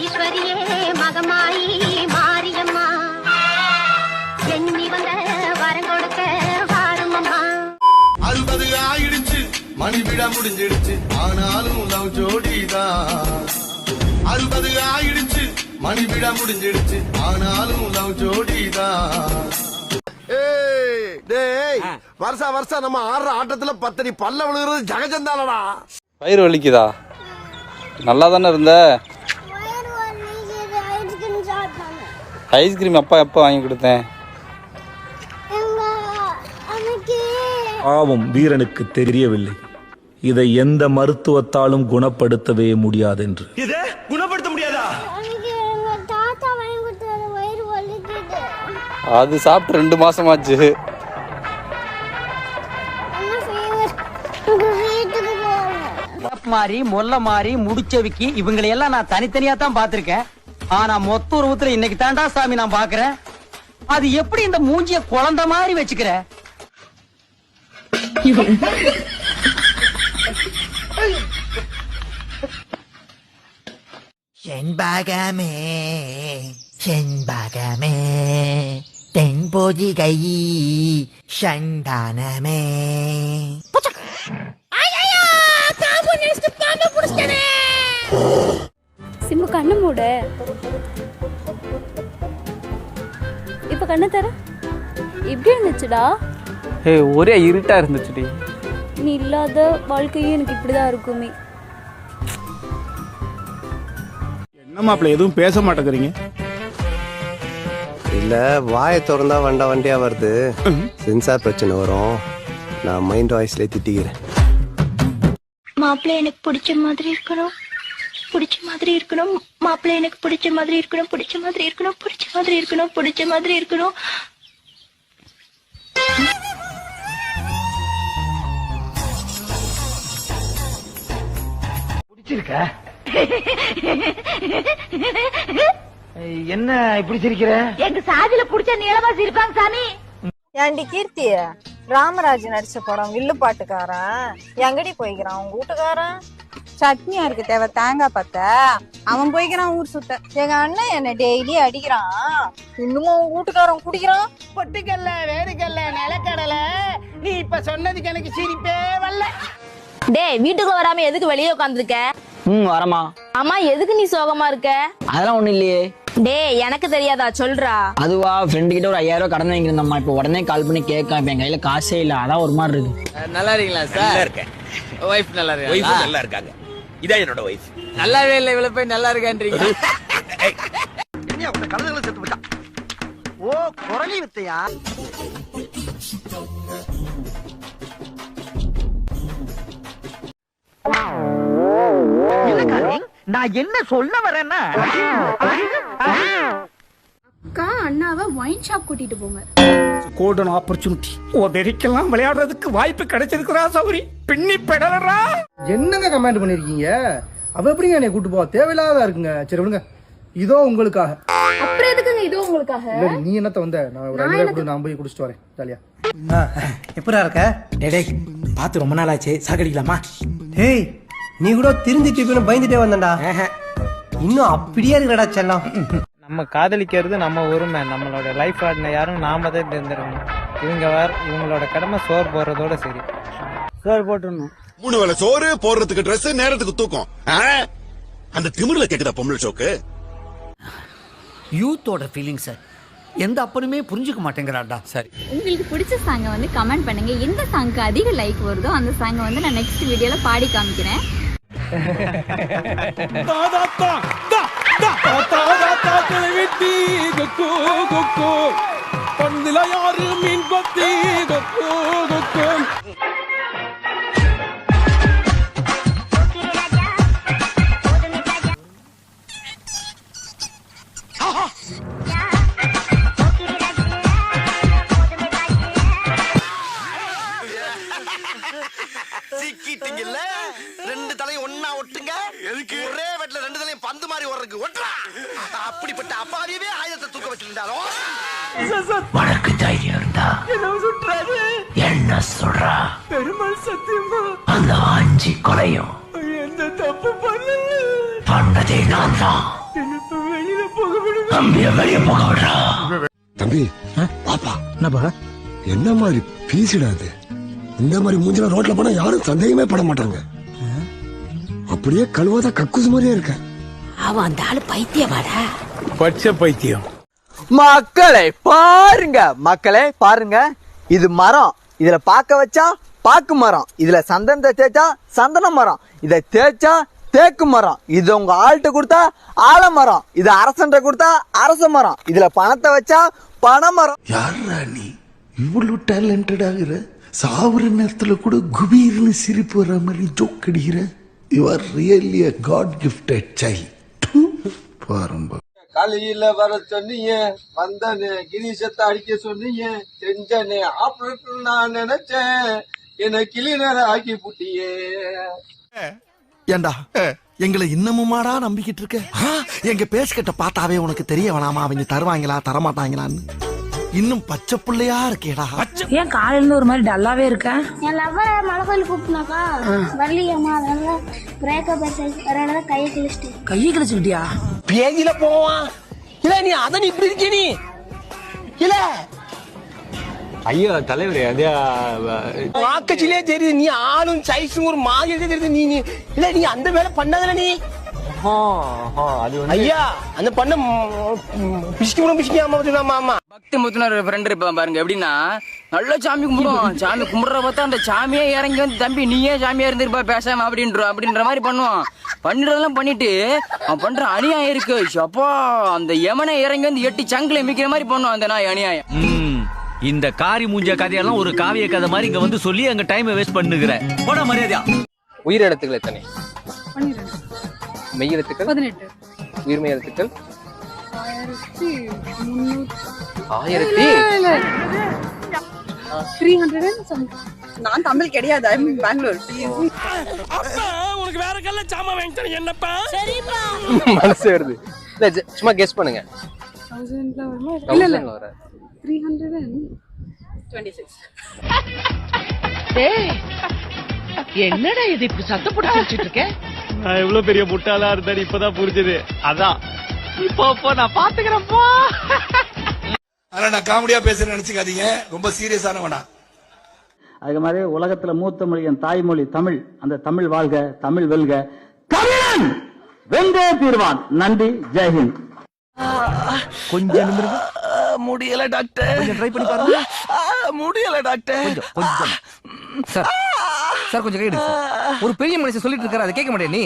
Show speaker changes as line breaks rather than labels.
ஈஸ்வரியே மகமாயி மாரியம்மா எண்ணி வந்த வரம் கொடுக்க வாருமம்மா.
60 ஆயிடுச்சு மணி விட முடிஞ்சிடுச்சு ஆனாலும் லவ் ஜோடிதான். 60 ஆயிடுச்சு மணி விட முடிஞ்சிடுச்சு ஆனாலும் லவ் ஜோடிதான். வருஷா வருஷம் நம்ம ஆடுற ஆட்டத்துல 10 அடி பல்ல விழுகிறது ஜகஜந்தானடா.
வயிறு வலிக்குதா? நல்லா தானே இருந்த. ஐஸ்கிரீம் அப்பா எப்போ வாங்கி கொடுத்தேன்?
பாவம் வீரனுக்கு தெரியவில்லை இதை எந்த மருத்துவத்தாலும் குணப்படுத்தவே முடியாது என்று.
இதை குணப்படுத்த முடியாதா?
அது சாப்பிட்டு 2 மாசமாச்சு.
மாறி மொல்ல மாறி முடிச்சவிக்கி இவங்களையெல்லாம் நான் தனித்தனியா தான் பாத்திருக்கேன். ஆனா மொத்த உருவத்துல இன்னைக்கு தாண்டா சாமி நான் பாக்குறேன். அது எப்படி இந்த மூஞ்சிய குழந்தை மாதிரி வச்சுக்கிற?
செண்பகமே செண்பகமே தென்பொதிகை சந்தானமே.
சிம்மு கண்ணு மூட. இப்ப கண்ணு தர. எப்படி இருந்துச்சுடா?
ஒரே இருட்டா இருந்துச்சுடி.
நீ இல்லாத வாழ்க்கையும் எனக்கு இப்படிதான் இருக்குமே.
என்ன மாப்பிள்ள எதுவும் பேச மாட்டேங்கிறீங்க?
இல்ல வாயை திறந்தா வண்டியா வருது. சென்சார் பிரச்சனை வரும். நான் மைண்ட் வாய்ஸ்ல திட்டிக்கிறேன்.
மாப்பிள்ளை எனக்கு பிடிச்ச மாதிரி இருக்கணும், பிடிச்ச மாதிரி இருக்கணும். மாப்பிள்ளை எனக்கு பிடிச்ச மாதிரி இருக்கணும், பிடிச்ச மாதிரி இருக்கணும், பிடிச்ச மாதிரி இருக்கணும், பிடிச்ச மாதிரி இருக்கணும்.
பிடிச்சிருக்க? என்ன இப்படி சிரிக்கிற?
எங்க சாதியில பிடிச்ச நீளமா சிரிப்பாங்க சாமி.
ஏண்டி கீர்த்தி, ராமராஜ் நடிச்ச படம் வில்லு பாட்டுக்காரன் எங்கடி போய்க்கிறான்? உங்க வீட்டுக்காரன் சட்னியா இருக்கு தேவை தேங்காய் பத்த அவன் போய்க்கிறான் ஊர் சுத்த. எங்க அண்ணன் என்ன டெய்லி அடிக்கிறான். இன்னும் உங்க வீட்டுக்காரன் குடிக்கிறான்.
பொட்டுக்கல்ல வேறுகல்ல நிலக்கடலை. நீ இப்ப சொன்னதுக்கு எனக்கு சிரிப்பே வரல.
டேய், வீட்டுக்குள்ள வராம எதுக்கு வெளியே உட்காந்துருக்க?
வரமா.
ஆமா, எதுக்கு நீ சோகமா இருக்க?
அதெல்லாம் ஒண்ணு இல்லையே.
டேய், எனக்கு தெரியாதா, சொல்றா.
அதுவா, ஃப்ரெண்டு கிட்ட ஒரு 5000 ரூபாய் கடன் வாங்கிருந்தம்மா. இப்ப உடனே கால் பண்ணி கேட்க என் கையில காசே இல்ல. அதான் ஒரு மாதிரி இருக்கு.
நல்லா இருக்கீங்களா சார்? நல்லா இருக்கேன். வைஃப் நல்லா இருக்காங்க. வைஃப் நல்லா இருக்காங்க. இதான் என்னோட வைஃப். நல்லாவே இல்ல, இவ்வளவு போய் நல்லா இருக்கான்றீங்க.
என்ன உங்க கழுதுகளை செத்து போட்டா? ஓ, குரலி வித்தையா? நான் என்ன சொல்ல வரேன்னா,
அக்கா அண்ணாவை ஒயின் ஷாப் கூட்டிட்டு போங்க.
Golden opportunity. உதறிக்கெல்லாம் விளையாடுறதுக்கு வாய்ப்பு கிடைச்சிருக்கிறா சௌரி. பின்னி பெடலரா.
என்னங்க கமெண்ட் பண்ணிருக்கீங்க? அவ எப்படிங்க என்னை கூட்டு போவா? தேவையில்லாதா இருக்குங்க. சரி விடுங்க, இதோ உங்களுக்காக.
அப்புறம் எதுக்குங்க இதோ உங்களுக்காக?
நீ என்னத்த வந்த? நான் போய் குடிச்சிட்டு வரேன் ஜாலியா.
எப்படா இருக்க? டேய், பார்த்து ரொம்ப நாள் ஆச்சு, சாகடிக்கலாமா?
டேய், நீ கூட திருந்திட்டு பயந்துட்டே வந்தா. இன்னும் அப்படியே இருக்கடா செல்லம்.
நம்ம காதலிக்கிறது நம்ம உரிமை. நம்மளோட லைஃப் பார்ட்னர் யாரும் நாம தான் தேர்ந்தெடுக்கணும். இவங்களோட கடமை சோறு போடுறதோட சரி. சோறு போட்டுடணும்.
3 வேளை சோறு போடுறதுக்கு ட்ரெஸ், நேரத்துக்கு தூக்கம். அந்த திமிர்ல கேக்குதா பொம்பளை சோக்கு?
யூத்தோட ஃபீலிங்ஸ் எந்த அப்பனுமே புரிஞ்சுக்க மாட்டேங்கிறாடா. சரி,
உங்களுக்கு பிடிச்ச சாங்கை வந்து கமெண்ட் பண்ணுங்க. எந்த சாங்க்கு அதிக லைக் வருதோ அந்த சாங்கை வந்து நான் நெக்ஸ்ட் வீடியோல பாடி காமிக்கிறேன்.
சிக்கிட்டீங்கல்ல? 2 தலையும் ஒன்னா ஒட்டுங்க. எதுக்கு? ஒரே வெட்ல 2 தலையும் பந்து மாதிரி ஓடுறதுக்கு ஒட்டுறா. அப்படிப்பட்ட அப்பாவியவே ஆயுதத்தை தூக்க வச்சிருந்தாலும்
உனக்கு தைரியம் இருந்தா என்ன சொல்றா?
பெருமாள் சத்தியமா
அந்த 5 கொலையும்
எந்த தப்பு பண்ணல.
பண்ணதே நான் தான்.
தம்பி பாப்பா என்னப்பா என்ன மாதிரி பீசிடாது இந்த மாதிரி மூஞ்சில ரோட்ல போனா யாரும் சந்தேகமே பட மாட்டாங்க. அப்படியே கழுவாத கக்குசு மாதிரியே இருக்க.
அவன் அந்த ஆளு பைத்தியமாடா.
பச்சை பைத்தியம்.
மக்களே பாருங்க, இது மரம். இதுல பாக்க வச்சா பாக்கு மரம், இதுல சந்தனத்தை தேய்ச்சா சந்தன மரம், இதை தேய்ச்சா தேக்கு மரம், இது உங்க ஆள்கிட்ட கொடுத்தா ஆலமரம், இது அரசன்ட்ட கொடுத்தா அரச மரம், இதுல பணத்தை வச்சா பனைமரம்.
யாரா நீ இவ்வளவு டேலண்டட் ஆகுற? சாவுற நேரத்துல கூட குபீர்னு சிரிப்பு வர மாதிரி ஜோக் அடிக்கிற. You are really a God gifted child. பாருங்க.
காலையில வர சொன்னீங்க, வந்தனே கிரீஷத்தை அடிக்க சொன்னீங்க, செஞ்சனே ஆப்ரேட்டர் நான் நினைச்சேன், என்ன கிளீனர் ஆக்கி புட்டியே.
ஏண்டா எங்களை இன்னமுமாடா நம்பிக்கிட்டு இருக்க? எங்க பேசிக்கிட்ட பார்த்தாவே உனக்கு தெரிய வேணாமா அவங்க தருவாங்களா தரமாட்டாங்களான்னு? இன்னும் பச்சை பிள்ளையா இருக்கேடா.
ஏன் காலையில ஒரு மாதிரி டல்லாவே இருக்க?
என் லவ்வ மலைக்கோயில் கூப்பிட்டுனாக்கா வரலையம்மா, அதனால பிரேக்கப் அதனால கையை கிழிச்சிட்டு.
கையை கிழிச்சுக்கிட்டியா?
பேஜில போவான் இல்ல, நீ அதான் இப்படி இருக்க நீ இல்ல.
ஐயோ தலைவரே, அதே
வாக்கச்சிலே தெரியுது நீ ஆளும் சைஸும் ஒரு மாதிரி தெரியுது. நீ இல்ல நீ அந்த வேலை பண்ணதுல நீ.
அது
ஐயா அந்த பண்ண பிசிக்காம
பக்தி முத்துனர் ஃப்ரெண்ட் இருப்பான் பாருங்க. எப்படின்னா நல்ல சாமி கும்பிடுவோம். சாமி கும்பிடுற பார்த்தா அந்த சாமியே இறங்கி வந்து தம்பி நீயே சாமியா இருந்திருப்பா பேசாம அப்படின்ற மாதிரி பண்ணுவான். பண்ணிடுறதெல்லாம் பண்ணிட்டு அவன் பண்ற அநியாயம் இருக்கு. அப்பா அந்த யமனை இறங்கி வந்து 8 சங்கில மிக்கிற மாதிரி பண்ணுவான் அந்த நாய் அநியாயம்.
இந்த காரி மூஞ்ச கதையெல்லாம் ஒரு காவிய கதை மாதிரி இங்க வந்து சொல்லி அங்க டைம் வேஸ்ட் பண்ணுகிற போட மரியாதையா.
உயிரெழுத்துக்கள் எத்தனை? 12. மெய்யெழுத்துக்கள் 18. உயிர்மெய் எழுத்துக்கள்
1300. நான் தமிழ் கிடையாது, பெங்களூர்.
உனக்கு வேற கல்ல சாமா வாங்கிட்டேன் என்னப்பா?
மனசு வருது. சும்மா கெஸ் பண்ணுங்க. 1000 வர
326.
என்னடா இது இப்படி சத்தம் போட்டு சிரிச்சிட்டு இருக்க?
நான் எவ்வளவு பெரிய முட்டாளா இருந்தா இப்பதான் புரிஞ்சது. அதான் இப்போ நான் பாத்துக்கிறேன்ப்பா.
ஆனா நான் காமெடியா பேசுறேன்னு நினைச்சுக்காதீங்க, ரொம்ப சீரியஸானவனா.
அது மாதிரி உலகத்துல மூத்த மொழி என் தாய்மொழி தமிழ். அந்த தமிழ் வாழ்க, தமிழ் வெல்க, தமிழன் வென்றே தீர்வான். நன்றி, ஜெய்ஹிந்த்.
கொஞ்சம்
முடியல டாக்டர்,
கொஞ்சம் ட்ரை பண்ணி பாருங்க.
முடியல டாக்டர்.
கொஞ்சம் சார் கொஞ்சம் கைடு. ஒரு பெரிய மனுஷன் சொல்லிட்டு இருக்காரு, அதை கேட்க மாட்டேன் நீ.